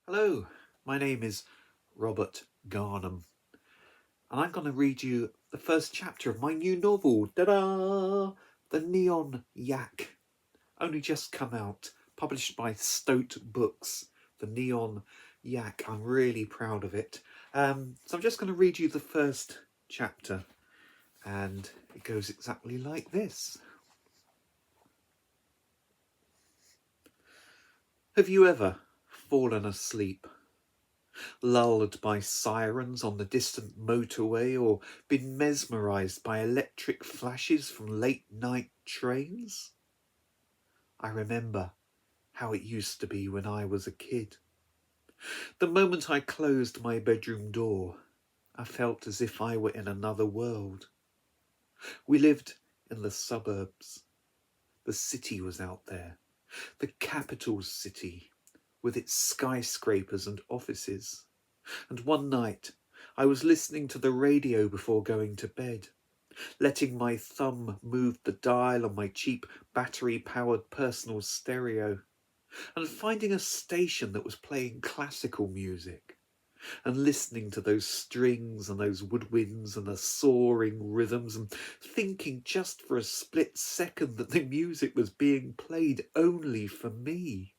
Hello, my name is Robert Garnham, and I'm going to read you the first chapter of my new novel, ta-da! The Neon Yak, only just come out, published by Stoat Books. The Neon Yak, I'm really proud of it. So I'm just going to read you the first chapter, and it goes exactly like this. Have you ever fallen asleep, lulled by sirens on the distant motorway, or been mesmerised by electric flashes from late night trains? I remember how it used to be when I was a kid. The moment I closed my bedroom door, I felt as if I were in another world. We lived in the suburbs. The city was out there, the capital city, with its skyscrapers and offices. And one night, I was listening to the radio before going to bed, letting my thumb move the dial on my cheap battery-powered personal stereo, and finding a station that was playing classical music, and listening to those strings and those woodwinds and the soaring rhythms, and thinking just for a split second that the music was being played only for me.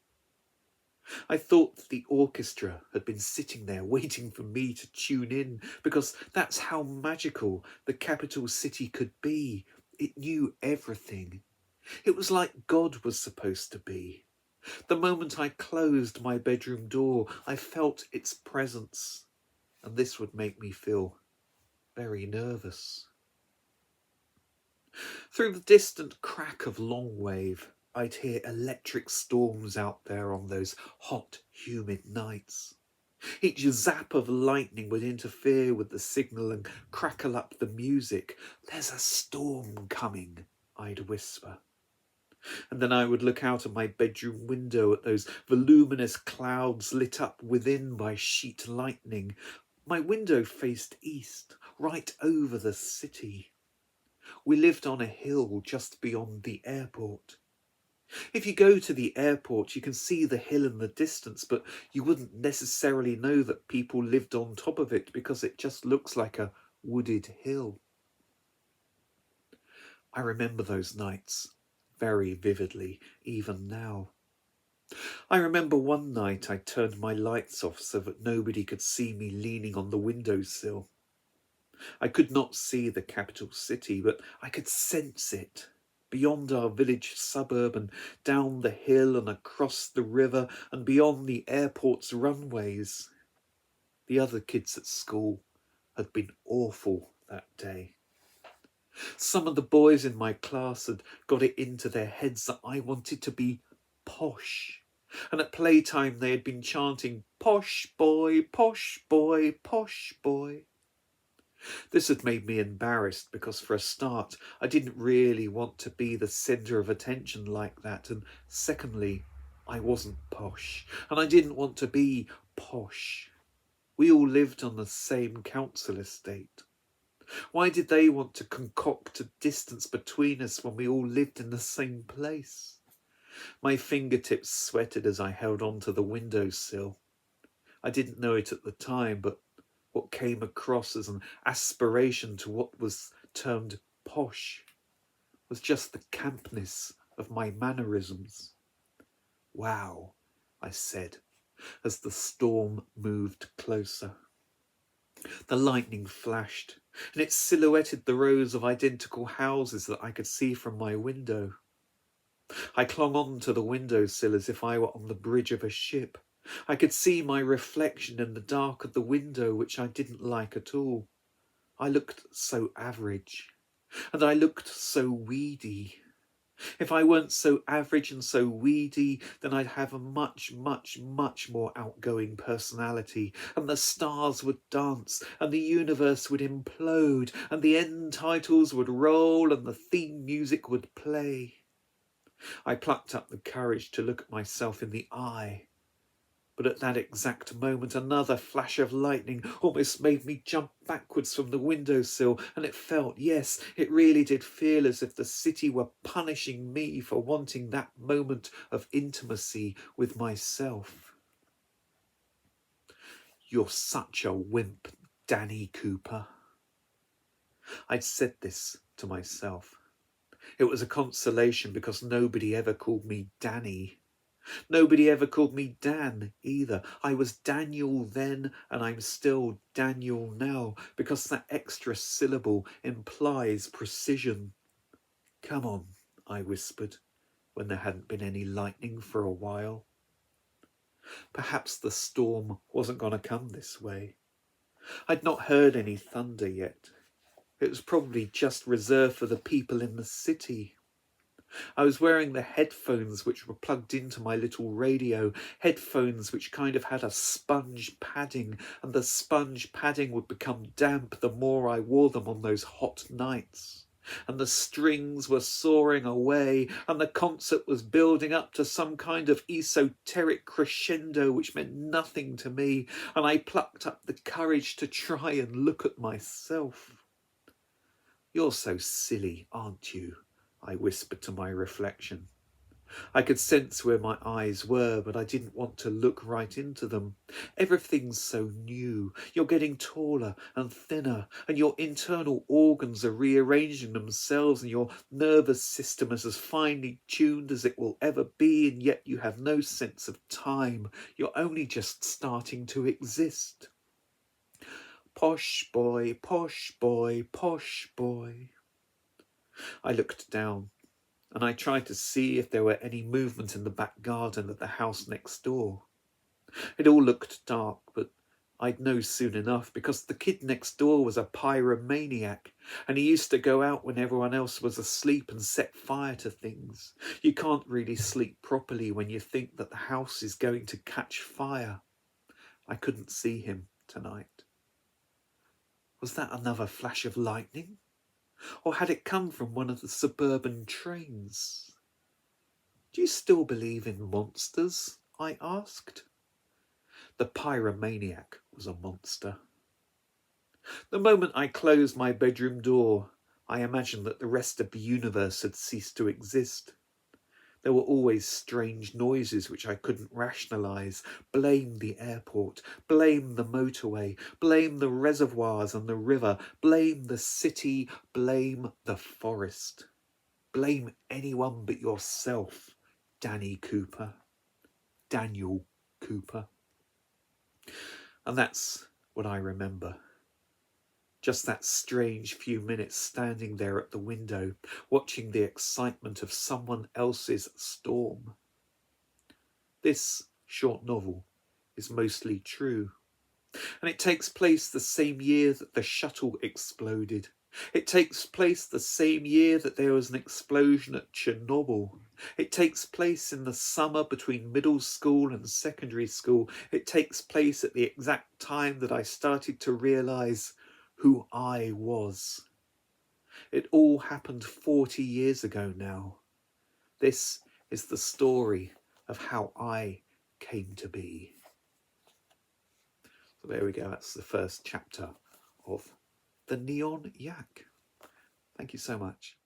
I thought that the orchestra had been sitting there waiting for me to tune in, because that's how magical the capital city could be. It knew everything. It was like God was supposed to be. The moment I closed my bedroom door, I felt its presence, and this would make me feel very nervous. Through the distant crack of Longwave, I'd hear electric storms out there on those hot, humid nights. Each zap of lightning would interfere with the signal and crackle up the music. "There's a storm coming," I'd whisper. And then I would look out of my bedroom window at those voluminous clouds lit up within by sheet lightning. My window faced east, right over the city. We lived on a hill just beyond the airport. If you go to the airport, you can see the hill in the distance, but you wouldn't necessarily know that people lived on top of it because it just looks like a wooded hill. I remember those nights very vividly, even now. I remember one night I turned my lights off so that nobody could see me leaning on the windowsill. I could not see the capital city, but I could sense it. Beyond our village suburb and down the hill and across the river and beyond the airport's runways. The other kids at school had been awful that day. Some of the boys in my class had got it into their heads that I wanted to be posh. And at playtime they had been chanting, "Posh boy, posh boy, posh boy." This had made me embarrassed because, for a start, I didn't really want to be the centre of attention like that, and secondly, I wasn't posh, and I didn't want to be posh. We all lived on the same council estate. Why did they want to concoct a distance between us when we all lived in the same place? My fingertips sweated as I held on to the windowsill. I didn't know it at the time, but what came across as an aspiration to what was termed posh was just the campness of my mannerisms. "Wow," I said, as the storm moved closer. The lightning flashed, and it silhouetted the rows of identical houses that I could see from my window. I clung on to the windowsill as if I were on the bridge of a ship. I could see my reflection in the dark of the window, which I didn't like at all. I looked so average, and I looked so weedy. If I weren't so average and so weedy, then I'd have a much, much, much more outgoing personality, and the stars would dance, and the universe would implode, and the end titles would roll, and the theme music would play. I plucked up the courage to look at myself in the eye. But at that exact moment, another flash of lightning almost made me jump backwards from the windowsill, and it felt, yes, it really did feel as if the city were punishing me for wanting that moment of intimacy with myself. You're such a wimp, Danny Cooper. I'd said this to myself. It was a consolation because nobody ever called me Danny. Nobody ever called me Dan either. I was Daniel then, and I'm still Daniel now, because that extra syllable implies precision. Come on, I whispered, when there hadn't been any lightning for a while. Perhaps the storm wasn't going to come this way. I'd not heard any thunder yet. It was probably just reserved for the people in the city. I was wearing the headphones which were plugged into my little radio, headphones which kind of had a sponge padding, and the sponge padding would become damp the more I wore them on those hot nights. And the strings were soaring away, and the concert was building up to some kind of esoteric crescendo which meant nothing to me, and I plucked up the courage to try and look at myself. You're so silly, aren't you? I whispered to my reflection. I could sense where my eyes were, but I didn't want to look right into them. Everything's so new. You're getting taller and thinner, and your internal organs are rearranging themselves, and your nervous system is as finely tuned as it will ever be, and yet you have no sense of time. You're only just starting to exist. Posh boy, posh boy, posh boy. I looked down, and I tried to see if there were any movement in the back garden at the house next door. It all looked dark, but I'd know soon enough, because the kid next door was a pyromaniac, and he used to go out when everyone else was asleep and set fire to things. You can't really sleep properly when you think that the house is going to catch fire. I couldn't see him tonight. Was that another flash of lightning? Or had it come from one of the suburban trains? Do you still believe in monsters? I asked. The pyromaniac was a monster. The moment I closed my bedroom door, I imagined that the rest of the universe had ceased to exist. There were always strange noises which I couldn't rationalise. Blame the airport, blame the motorway, blame the reservoirs and the river, blame the city, blame the forest. Blame anyone but yourself, Danny Cooper. Daniel Cooper. And that's what I remember. Just that strange few minutes standing there at the window, watching the excitement of someone else's storm. This short novel is mostly true, and it takes place the same year that the shuttle exploded. It takes place the same year that there was an explosion at Chernobyl. It takes place in the summer between middle school and secondary school. It takes place at the exact time that I started to realise who I was. It all happened 40 years ago now. This is the story of how I came to be. So there we go, that's the first chapter of The Neon Yak. Thank you so much.